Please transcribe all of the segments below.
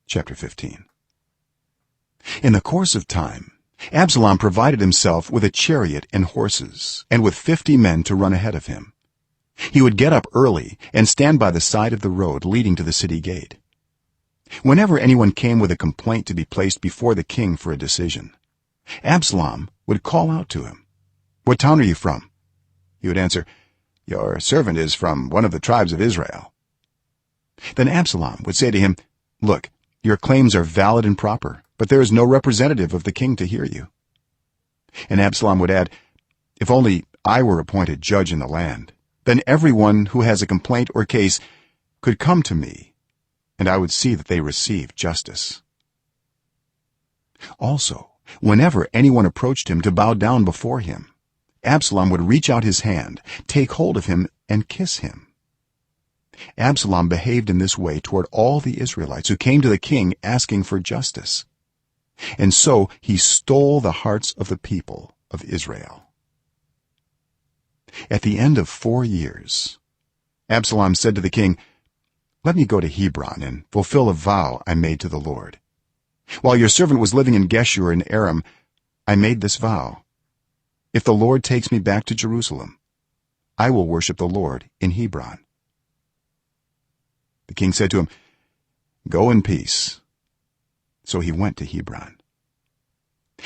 Chapter 15. In the course of time, Absalom provided himself with a chariot and horses, and with 50 men to run ahead of him. He would get up early and stand by the side of the road leading to the city gate. Whenever anyone came with a complaint to be placed before the king for a decision, Absalom would call out to him, "What town are you from?" He would answer, "Your servant is from one of the tribes of Israel." Then Absalom would say to him, "Look, your claims are valid and proper, but there is no representative of the king to hear you." And Absalom would add, "If only I were appointed judge in the land, then everyone who has a complaint or case could come to me, and I would see that they receive justice." Also, whenever anyone approached him to bow down before him, Absalom would reach out his hand, take hold of him, and kiss him. Absalom behaved in this way toward all the Israelites who came to the king asking for justice, and so he stole the hearts of the people of Israel. At the end of 4 years, Absalom said to the king, "Let me go to Hebron and fulfill a vow I made to the Lord. While your servant was living in Geshur in Aram, I made this vow: if the Lord takes me back to Jerusalem, I will worship the Lord in Hebron." The king said to him, "Go in peace." So he went to Hebron.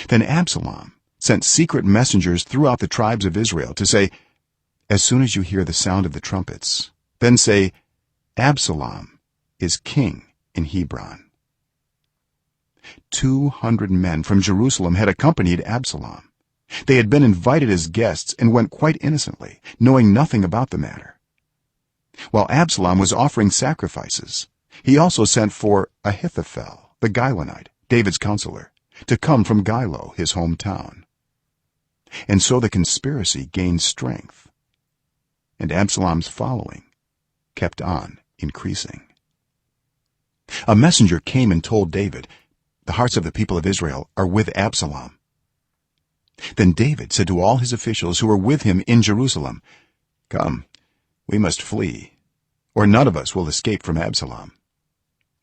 Then Absalom sent secret messengers throughout the tribes of Israel to say, "As soon as you hear the sound of the trumpets, then say, 'Absalom is king in Hebron.'" 200 men from Jerusalem had accompanied Absalom. They had been invited as guests and went quite innocently, knowing nothing about the matter. While Absalom was offering sacrifices, he also sent for Ahithophel the Gilonite, David's counselor, to come from Gilo, his hometown. And so the conspiracy gained strength, and Absalom's following kept on increasing. A messenger came and told David, "The hearts of the people of Israel are with Absalom." Then David said to all his officials who were with him in Jerusalem, "Come, we must flee, or none of us will escape from Absalom.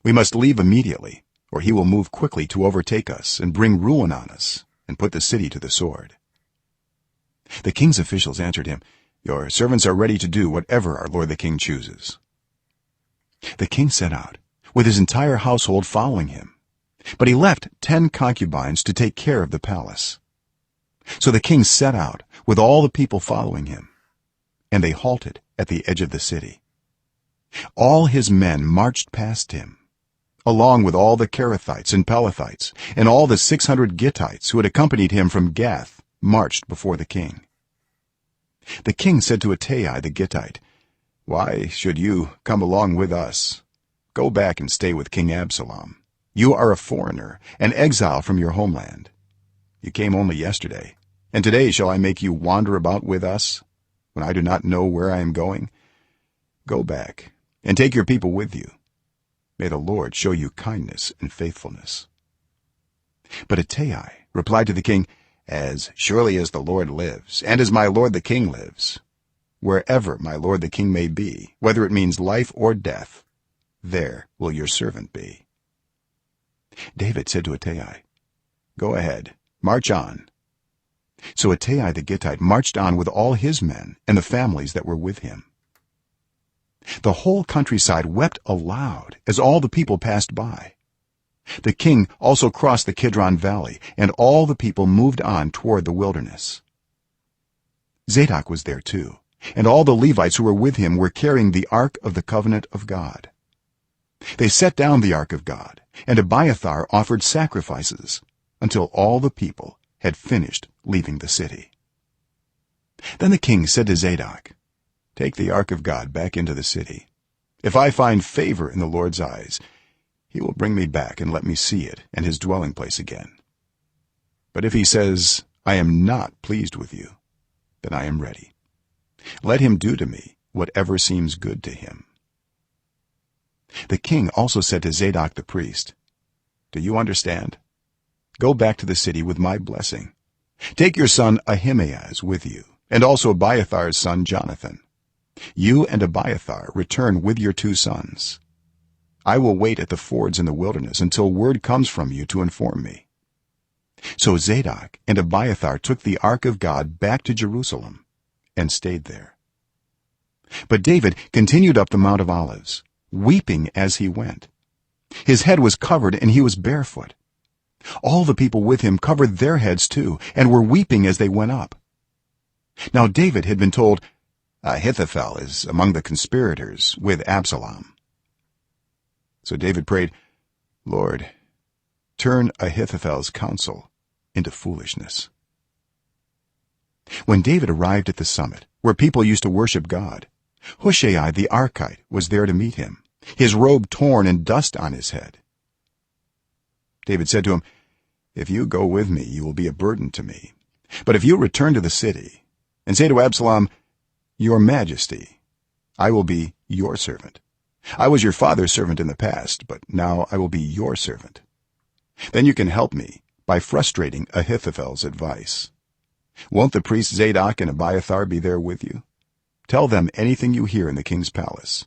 We must leave immediately, or he will move quickly to overtake us and bring ruin on us and put the city to the sword." The king's officials answered him, "Your servants are ready to do whatever our lord the king chooses." The king set out, with his entire household following him, but he left 10 concubines to take care of the palace. So the king set out with all the people following him, and they halted at the edge of the city. All his men marched past him, along with all the Kerethites and Pelethites, and all the 600 Gittites who had accompanied him from Gath marched before the king. The king said to Ittai the Gittite, "Why should you come along with us? Go back and stay with King Absalom. You are a foreigner, an exile from your homeland. You came only yesterday, and today shall I make you wander about with us, when I do not know where I am going? Go back and take your people with you. May the Lord show you kindness and faithfulness." But Ittai replied to the king, "As surely as the Lord lives, and as my lord the king lives, wherever my lord the king may be, whether it means life or death, there will your servant be." David said to Ittai, "Go ahead, march on." So Ittai the Gittite marched on with all his men and the families that were with him. The whole countryside wept aloud as all the people passed by. The king also crossed the Kidron valley, and all the people moved on toward the wilderness. Zadok was there too, and all the Levites who were with him were carrying the ark of the covenant of God. They set down the ark of God, and Abiathar offered sacrifices until all the people had finished leaving the city. Then the king said to Zadok, "Take the ark of God back into the city. If I find favor in the Lord's eyes, he will bring me back and let me see it and his dwelling place again. But if he says, 'I am not pleased with you,' then I am ready. Let him do to me whatever seems good to him." The king also said to Zadok the priest, "Do you understand? Go back to the city with my blessing. Take your son Ahimaaz with you, and also Abiathar's son Jonathan. You and Abiathar return with your 2 sons. I will wait at the fords in the wilderness until word comes from you to inform me." So Zadok and Abiathar took the ark of God back to Jerusalem and stayed there. But David continued up the Mount of Olives, weeping as he went. His head was covered and he was barefoot. All the people with him covered their heads too and were weeping as they went up. Now David had been told, "Ahithophel is among the conspirators with Absalom." So David prayed, "Lord, turn Ahithophel's counsel into foolishness." When David arrived at the summit where people used to worship God, Hushai the Archite was there to meet him, his robe torn and dust on his head. David said to him, "If you go with me, you will be a burden to me. But if you return to the city and say to Absalom, 'Your Majesty, I will be your servant. I was your father's servant in the past, but now I will be your servant,' then you can help me by frustrating Ahithophel's advice. Won't the priests Zadok and Abiathar be there with you? Tell them anything you hear in the king's palace.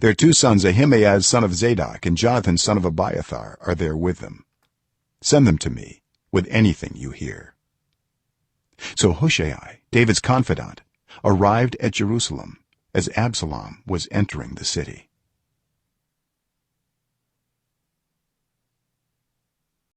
Their two sons, Ahimaaz son of Zadok and Jonathan son of Abiathar, are there with them. Send them to me with anything you hear." So Hushai, David's confidant, arrived at Jerusalem as Absalom was entering the city.